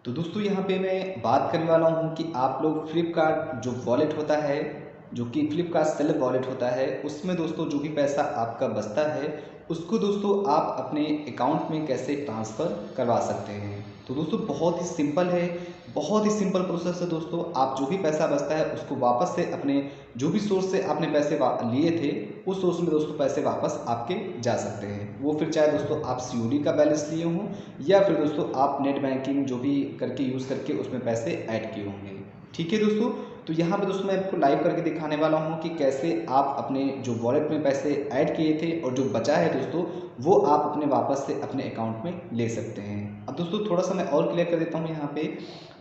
तो दोस्तों यहाँ पे मैं बात करने वाला हूँ कि आप लोग फ्लिपकार्ट जो वॉलेट होता है, जो कि फ्लिपकार्ट सेल वॉलेट होता है, उसमें दोस्तों जो भी पैसा आपका बचता है उसको दोस्तों आप अपने अकाउंट में कैसे ट्रांसफ़र करवा सकते हैं। तो दोस्तों बहुत ही सिंपल है, बहुत ही सिंपल प्रोसेस है दोस्तों। आप जो भी पैसा बचता है उसको वापस से अपने जो भी सोर्स से आपने पैसे लिए थे उस सोर्स में दोस्तों पैसे वापस आपके जा सकते हैं। वो फिर चाहे दोस्तों आप सीओडी का बैलेंस लिए हों या फिर दोस्तों आप नेट बैंकिंग जो भी करके यूज़ करके उसमें पैसे ऐड किए होंगे। ठीक है दोस्तों, तो यहाँ पे दोस्तों मैं आपको लाइव करके दिखाने वाला हूँ कि कैसे आप अपने जो वॉलेट में पैसे ऐड किए थे और जो बचा है दोस्तों वो आप अपने वापस से अपने अकाउंट में ले सकते हैं। अब दोस्तों थोड़ा सा मैं और क्लियर कर देता हूँ यहाँ पे,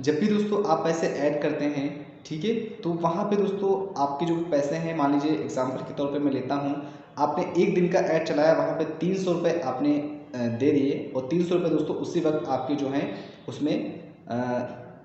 जब भी दोस्तों आप पैसे ऐड करते हैं, ठीक है, तो वहाँ पे दोस्तों आपके जो पैसे हैं, मान लीजिए एग्जाम्पल के तौर पे मैं लेता हूँ, आपने एक दिन का ऐड चलाया, वहाँ पे 300 रुपये आपने दे दिए और 300 रुपये दोस्तों उसी वक्त आपके जो हैं उसमें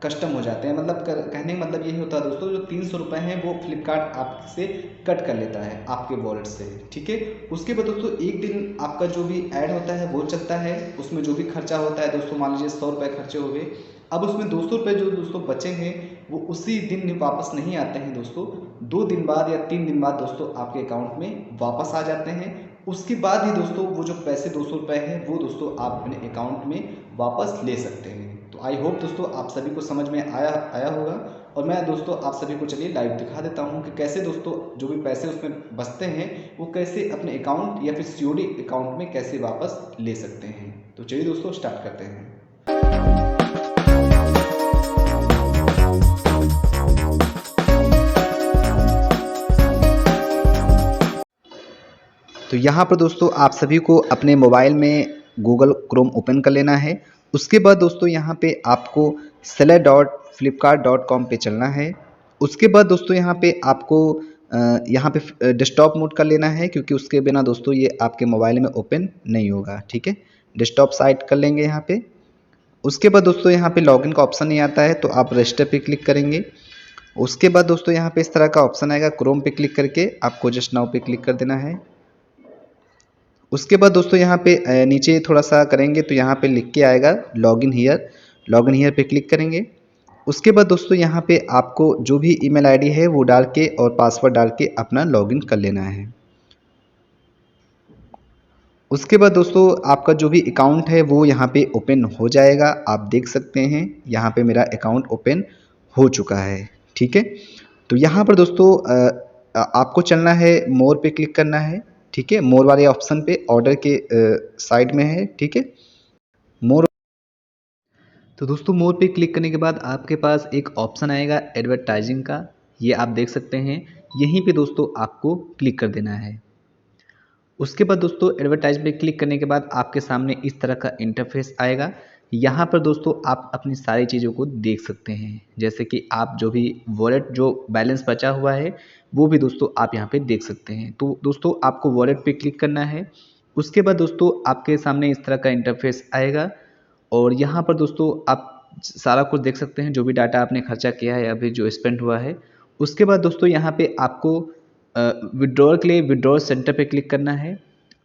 कस्टम हो जाते हैं। मतलब कहने का मतलब यही होता है दोस्तों, जो 300 रुपये हैं वो फ्लिपकार्ट आपसे कट कर लेता है आपके वॉलेट से। ठीक है, उसके बाद दोस्तों एक दिन आपका जो भी ऐड होता है वो चलता है, उसमें जो भी खर्चा होता है दोस्तों, मान लीजिए 100 रुपये खर्चे हो गए, अब उसमें 200 रुपये जो दोस्तों बचे हैं वो उसी दिन वापस नहीं आते हैं दोस्तों, 2 दिन बाद या 3 दिन बाद दोस्तों आपके अकाउंट में वापस आ जाते हैं। उसके बाद ही दोस्तों वो जो पैसे 200 रुपये हैं वो दोस्तों आप अपने अकाउंट में वापस ले सकते हैं। तो आई होप दोस्तों आप सभी को समझ में आया आया होगा। और मैं दोस्तों आप सभी को चलिए लाइव दिखा देता हूँ कि कैसे दोस्तों जो भी पैसे उसमें बचते हैं वो कैसे अपने अकाउंट या फिर सीओडी अकाउंट में कैसे वापस ले सकते हैं। तो चलिए दोस्तों स्टार्ट करते हैं। तो यहाँ पर दोस्तों आप सभी को अपने मोबाइल में गूगल क्रोम ओपन कर लेना है। उसके बाद दोस्तों यहाँ पे आपको seller.flipkart.com पे चलना है। उसके बाद दोस्तों यहाँ पे आपको यहाँ पे डेस्कटॉप मोड कर लेना है, क्योंकि उसके बिना दोस्तों ये आपके मोबाइल में ओपन नहीं होगा। ठीक है, डेस्कटॉप साइट कर लेंगे यहाँ पे। उसके बाद दोस्तों यहाँ पे लॉगिन का ऑप्शन नहीं आता है तो आप रजिस्टर पे क्लिक करेंगे। उसके बाद दोस्तों यहाँ पे इस तरह का ऑप्शन आएगा, क्रोम पे क्लिक करके आपको जस्ट नाउ पे क्लिक कर देना है। उसके बाद दोस्तों यहाँ पे नीचे थोड़ा सा करेंगे तो यहाँ पे लिख के आएगा लॉगिन हियर, लॉगिन हियर पे क्लिक करेंगे। उसके बाद दोस्तों यहाँ पे आपको जो भी ईमेल आईडी है वो डाल के और पासवर्ड डाल के अपना लॉगिन कर लेना है। उसके बाद दोस्तों आपका जो भी अकाउंट है वो यहाँ पे ओपन हो जाएगा। आप देख सकते हैं यहाँ पे मेरा अकाउंट ओपन हो चुका है। ठीक है, तो यहाँ पर दोस्तों आपको चलना है, मोर पे क्लिक करना है। ठीक है, मोर वाले ऑप्शन पे ऑर्डर के साइड में है। ठीक है, मोर। तो दोस्तों मोर पे क्लिक करने के बाद आपके पास एक ऑप्शन आएगा एडवर्टाइजिंग का, ये आप देख सकते हैं। यहीं पे दोस्तों आपको क्लिक कर देना है। उसके बाद दोस्तों एडवर्टाइज पे क्लिक करने के बाद आपके सामने इस तरह का इंटरफेस आएगा। यहाँ पर दोस्तों आप अपनी सारी चीज़ों को देख सकते हैं, जैसे कि आप जो भी वॉलेट जो बैलेंस बचा हुआ है वो भी दोस्तों आप यहाँ पे देख सकते हैं। तो दोस्तों आपको वॉलेट पे क्लिक करना है। उसके बाद दोस्तों आपके सामने इस तरह का इंटरफेस आएगा और यहाँ पर दोस्तों आप सारा कुछ देख सकते हैं, जो भी डाटा आपने खर्चा किया है या फिर जो स्पेंड हुआ है। उसके बाद दोस्तों यहाँ पे आपको विड्रॉल के लिए विड्रॉल सेंटर पे क्लिक करना है।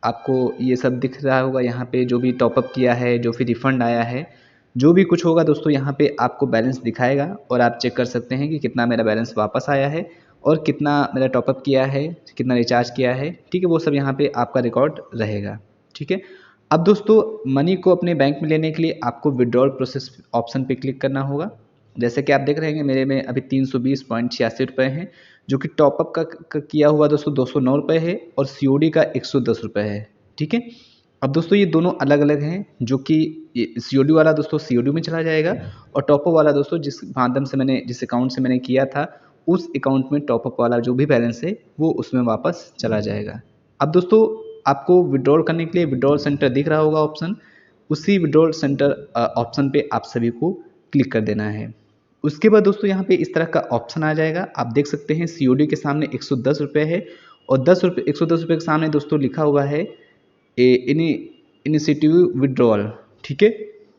आपको ये सब दिख रहा होगा यहाँ पे, जो भी टॉपअप किया है, जो फिर रिफ़ंड आया है, जो भी कुछ होगा दोस्तों यहाँ पे आपको बैलेंस दिखाएगा और आप चेक कर सकते हैं कि कितना मेरा बैलेंस वापस आया है और कितना मेरा टॉपअप किया है, कितना रिचार्ज किया है। ठीक है, वो सब यहाँ पे आपका रिकॉर्ड रहेगा। ठीक है, अब दोस्तों मनी को अपने बैंक में लेने के लिए आपको विड्रॉल प्रोसेस ऑप्शन पे क्लिक करना होगा। जैसे कि आप देख रहे हैं मेरे में अभी 320.86 रुपये हैं, जो कि टॉपअप का किया हुआ दोस्तों 209 रुपये है और सीओडी का 110 रुपये है। ठीक है, अब दोस्तों ये दोनों अलग अलग हैं, जो कि सीओडी वाला दोस्तों सीओडी में चला जाएगा और टॉपअप वाला दोस्तों जिस माध्यम से मैंने जिस अकाउंट से मैंने किया था उस अकाउंट में टॉपअप वाला जो भी बैलेंस है वो उसमें वापस चला जाएगा। अब दोस्तों आपको विड्रॉल करने के लिए विड्रॉल सेंटर दिख रहा होगा ऑप्शन, उसी विड्रॉल सेंटर ऑप्शन पे आप सभी को क्लिक कर देना है। उसके बाद दोस्तों यहाँ पे इस तरह का ऑप्शन आ जाएगा। आप देख सकते हैं सीओडी के सामने 110 रुपये है और 110 रुपये के सामने दोस्तों लिखा हुआ है इनिशिएटिव विड्रॉल। ठीक है,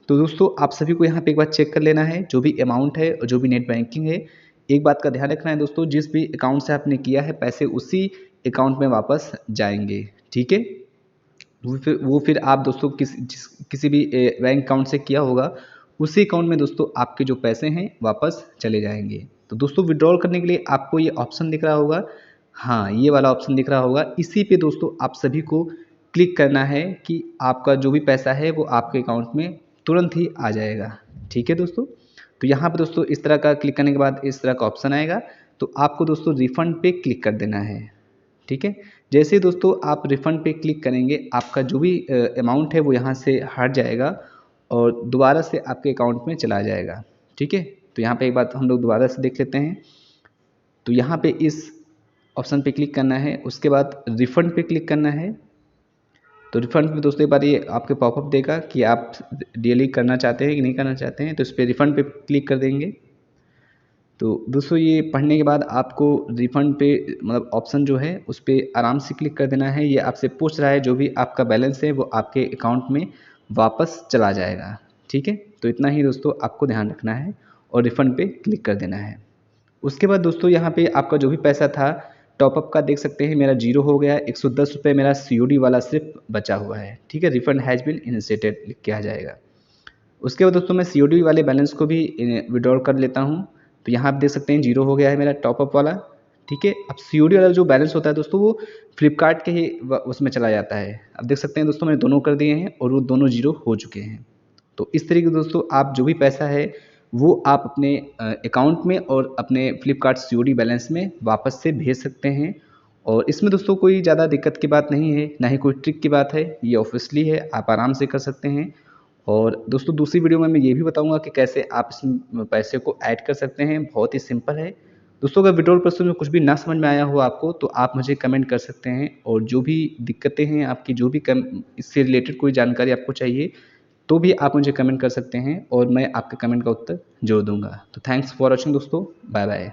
तो दोस्तों आप सभी को यहाँ पे एक बार चेक कर लेना है, जो भी अमाउंट है और जो भी नेट बैंकिंग है। एक बात का ध्यान रखना है दोस्तों, जिस भी अकाउंट से आपने किया है पैसे उसी अकाउंट में वापस जाएंगे। ठीक है, वो फिर आप दोस्तों किसी भी बैंक अकाउंट से किया होगा उसी अकाउंट में दोस्तों आपके जो पैसे हैं वापस चले जाएंगे। तो दोस्तों विड्रॉल करने के लिए आपको ये ऑप्शन दिख रहा होगा, हाँ ये वाला ऑप्शन दिख रहा होगा, इसी पे दोस्तों आप सभी को क्लिक करना है कि आपका जो भी पैसा है वो आपके अकाउंट में तुरंत ही आ जाएगा। ठीक है दोस्तों, तो यहाँ पे दोस्तों इस तरह का क्लिक करने के बाद इस तरह का ऑप्शन आएगा, तो आपको दोस्तों रिफ़ंड पे क्लिक कर देना है। ठीक है, जैसे ही दोस्तों आप रिफ़ंड पे क्लिक करेंगे आपका जो भी अमाउंट है वो यहाँ से हट जाएगा और दोबारा से आपके अकाउंट में चला जाएगा। ठीक है, तो यहाँ पे एक बात हम लोग दोबारा से देख लेते हैं। तो यहाँ पे इस ऑप्शन पे क्लिक करना है, उसके बाद रिफ़ंड पे क्लिक करना है। तो रिफ़ंड में दोस्तों एक बार ये आपके पॉपअप देगा कि आप डेली करना चाहते हैं कि नहीं करना चाहते हैं, तो इस पर रिफ़ंड पे क्लिक कर देंगे। तो दोस्तों ये पढ़ने के बाद आपको रिफ़ंड पे मतलब ऑप्शन जो है उस पर आराम से क्लिक कर देना है। ये आपसे पूछ रहा है जो भी आपका बैलेंस है वो आपके अकाउंट में वापस चला जाएगा। ठीक है, तो इतना ही दोस्तों आपको ध्यान रखना है और रिफ़ंड पे क्लिक कर देना है। उसके बाद दोस्तों यहाँ पे आपका जो भी पैसा था टॉपअप का देख सकते हैं मेरा जीरो हो गया, 110 रुपये मेरा COD वाला सिर्फ बचा हुआ है। ठीक है, रिफ़ंड हैज़ बीन इनिशिएटेड लिख के आ जाएगा। उसके बाद दोस्तों मैं COD वाले बैलेंस को भी विड्रॉल कर लेता हूँ। तो यहाँ आप देख सकते हैं जीरो हो गया है मेरा टॉपअप वाला। ठीक है, अब COD वाला जो बैलेंस होता है दोस्तों वो फ्लिपकार्ट के ही उसमें चला जाता है। अब देख सकते हैं दोस्तों मैंने दोनों कर दिए हैं और वो दोनों जीरो हो चुके हैं। तो इस तरीके से दोस्तों आप जो भी पैसा है वो आप अपने अकाउंट में और अपने फ्लिपकार्ट COD बैलेंस में वापस से भेज सकते हैं। और इसमें दोस्तों कोई ज़्यादा दिक्कत की बात नहीं है, ना ही कोई ट्रिक की बात है, ये ऑफिशियली है, आप आराम से कर सकते हैं। और दोस्तों दूसरी वीडियो में मैं ये भी बताऊंगा कि कैसे आप इस पैसे को ऐड कर सकते हैं, बहुत ही सिंपल है। दोस्तों अगर विड्रॉल प्रोसेस में कुछ भी ना समझ में आया हो आपको तो आप मुझे कमेंट कर सकते हैं, और जो भी दिक्कतें हैं आपकी, जो भी इससे रिलेटेड कोई जानकारी आपको चाहिए तो भी आप मुझे कमेंट कर सकते हैं और मैं आपके कमेंट का उत्तर ज़रूर दूंगा। तो थैंक्स फॉर वॉचिंग दोस्तों, बाय बाय।